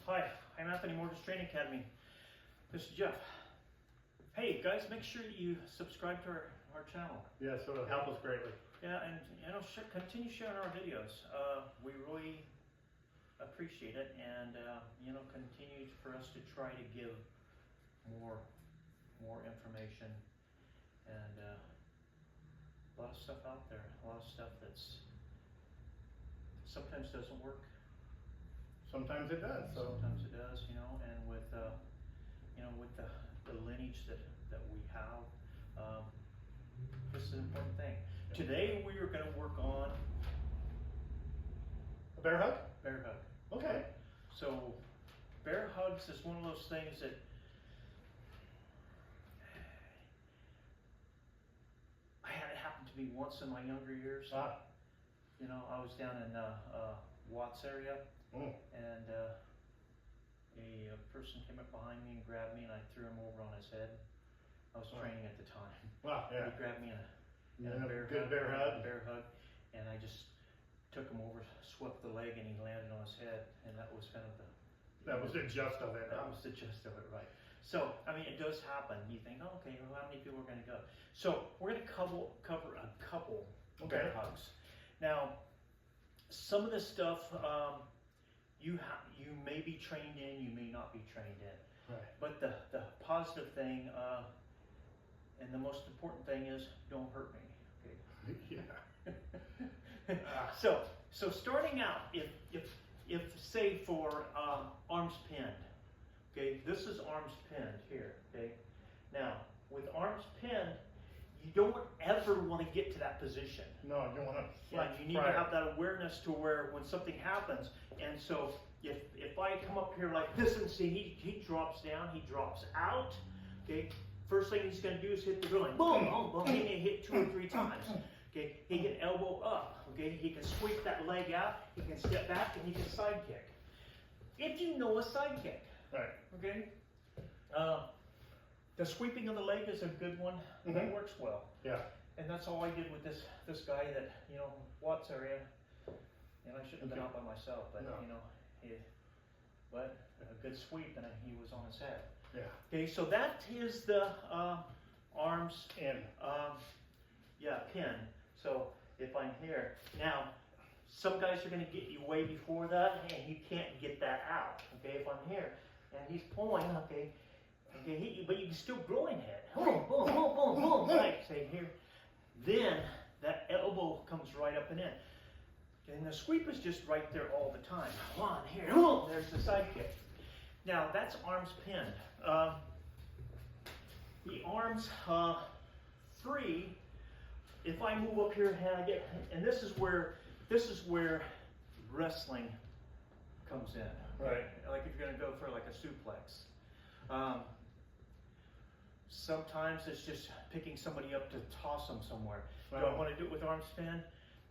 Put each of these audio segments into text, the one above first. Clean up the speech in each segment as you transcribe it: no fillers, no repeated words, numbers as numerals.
Hi, I'm Anthony Mortis Training Academy. This is Jeff. Hey guys, make sure you subscribe to our channel. Yeah, so it'll help us greatly. Yeah, and continue sharing our videos. We really appreciate it, and continue for us to try to give more information, and a lot of stuff out there, a lot of stuff that's sometimes doesn't work. Sometimes it does. So. Sometimes it does, and with with the lineage that we have, this is an important thing. Today we are going to work on a bear hug. Bear hug. Okay. So bear hugs is one of those things that I had it happen to me once in my younger years. Ah. I was down in Watts area. And a person came up behind me and grabbed me, and I threw him over on his head. I was training at the time. Wow, yeah. He grabbed me in a bear hug, and I just took him over, swept the leg, and he landed on his head, and that was kind of That was the gist of it. That was the gist of it, right. So, I mean, it does happen. You think, oh, okay, well, how many people are going to go? So, we're going to cover a couple bear hugs. Now, some of this stuff, you may be trained in, you may not be trained in. Right. But the positive thing and the most important thing is don't hurt me. Okay. Yeah. So starting out, if say for arms pinned, okay, this is arms pinned here. Okay. Now with arms pinned, you don't ever want to get to that position. No, you want to. Right, you need to have that awareness to where when something happens, and so if I come up here like this and see he drops down, he drops out, okay, first thing he's going to do is hit the groin. Boom, boom, boom. He can hit 2 or 3 times. Okay, he can elbow up. Okay, he can sweep that leg out. He can step back and he can side kick. If you know a side kick, right? Okay. The sweeping of the leg is a good one. That works well. Yeah. And that's all I did with this guy that, Watts area. And I shouldn't have been out by myself, but but a good sweep and he was on his head. Yeah. Okay, so that is the arms in. Pin. So if I'm here now, some guys are going to get you way before that, and you can't get that out. Okay, if I'm here and he's pulling, okay, hit you, but you can still groin hit. Boom, boom, boom, boom, boom. Right, say here. Then that elbow comes right up and in. And the sweep is just right there all the time. Come on, here. Boom, there's the side kick. Now that's arms pinned. The arms free. If I move up here and I get, and this is where wrestling comes in. Right. Like if you're going to go for like a suplex. Sometimes it's just picking somebody up to toss them somewhere. Do I want to do it with arms pinned?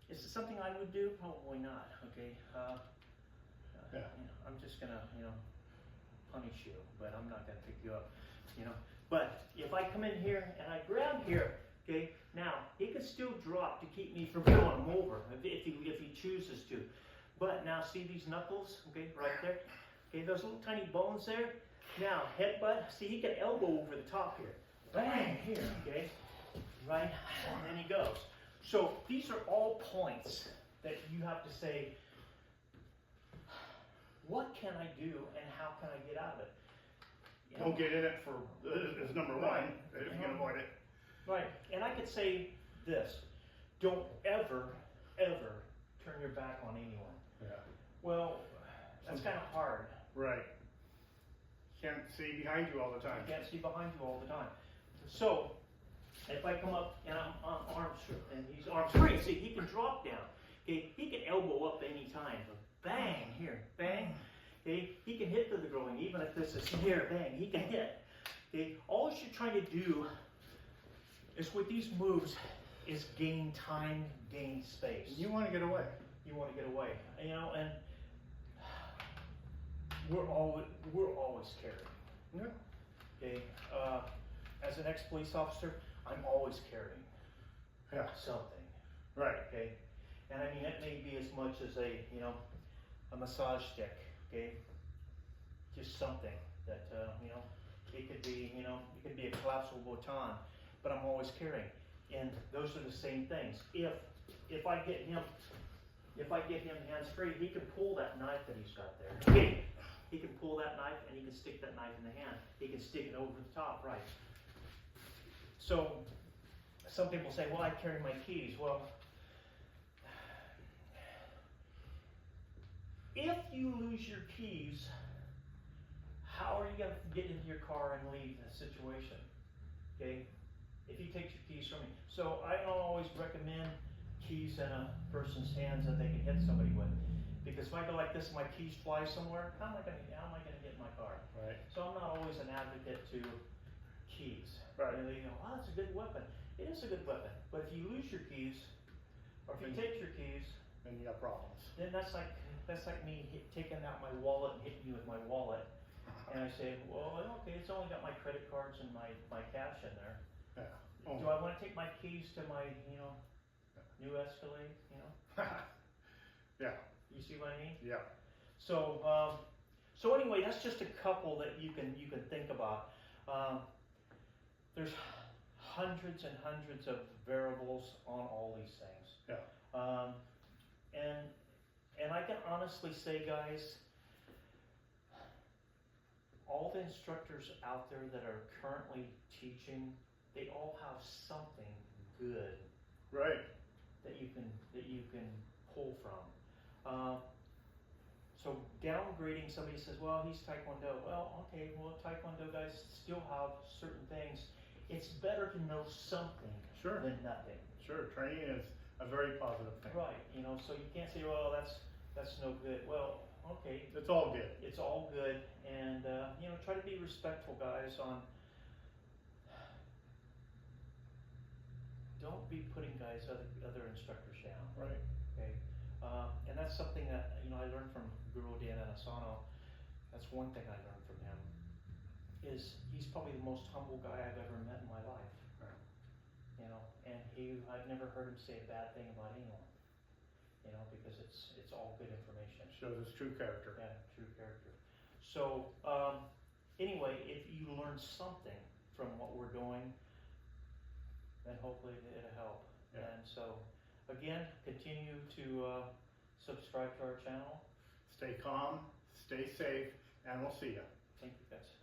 Is it something I would do? Probably not. Okay. I'm just gonna, punish you, but I'm not gonna pick you up. But if I come in here and I grab here, okay, now he can still drop to keep me from going him over if he chooses to. But now see these knuckles, okay, right there. Okay, those little tiny bones there. Now, headbutt, see he can elbow over the top here. Bang, here, okay? Right, and then he goes. So these are all points that you have to say, what can I do and how can I get out of it? Don't get in it for, is number one, if you can avoid it. Right, and I could say this, don't ever turn your back on anyone. Yeah. Well, that's kind of hard. Right. Can't see behind you all the time. You can't see behind you all the time. So, if I come up and I'm on arms and he's arms free, see he can drop down. Okay, he can elbow up any time. Bang here, bang. Okay, he can hit to the groin even if this is here. Bang, he can hit. Okay, all you're trying to do is with these moves is gain time, gain space. You want to get away. You want to get away, and we're always carrying. Yeah. Okay. As an ex-police officer, I'm always carrying something. Right. Okay. And I mean, it may be as much as a massage stick. Okay. just something that, you know, it could be, you know, it could be a collapsible baton, but I'm always carrying. And those are the same things. If I get him hands-free, he can pull that knife that he's got there. He can pull that knife and he can stick that knife in the hand. He can stick it over the top, right? So, some people say, well, I carry my keys. Well, if you lose your keys, how are you going to get into your car and leave the situation? Okay? If he takes your keys from me. So I don't always recommend keys in a person's hands that they can hit somebody with. Because if I go like this and my keys fly somewhere, how am I going to get in my car? Right. So I'm not always an advocate to keys. Right. You know, you go, oh, that's a good weapon. It is a good weapon. But if you lose your keys, or if you take your keys, Then you got problems. then that's like me taking out my wallet and hitting you with my wallet. And I say, well, okay, it's only got my credit cards and my cash in there. Yeah. Oh. Do I want to take my keys to my, you know, new Escalade, you know? Yeah. You see what I mean? Yeah. So, so anyway, that's just a couple that you can think about. There's hundreds and hundreds of variables on all these things. Yeah. And I can honestly say, guys, all the instructors out there that are currently teaching, they all have something good Right. that you can pull from. So downgrading somebody says, well, he's Taekwondo. Well, okay, well, Taekwondo guys still have certain things. It's better to know something Sure. than nothing. Sure. Training is a very positive thing. Right, you know, so you can't say, well, that's no good. Well, okay, It's all good. it's all good, and you know, try to be respectful, guys. Don't be putting other instructors down. Right. Okay, and that's something that, you know, I learned from Guru Dan Asano. That's one thing I learned from him. Is he's probably the most humble guy I've ever met in my life. Right. You know, and I've never heard him say a bad thing about anyone. You know, because it's all good information. Shows his true character. Yeah, true character. So, anyway, if you learn something from what we're doing, then hopefully it'll help. Yeah. And so, again, continue to subscribe to our channel. Stay calm, stay safe, and we'll see you. Thank you, guys.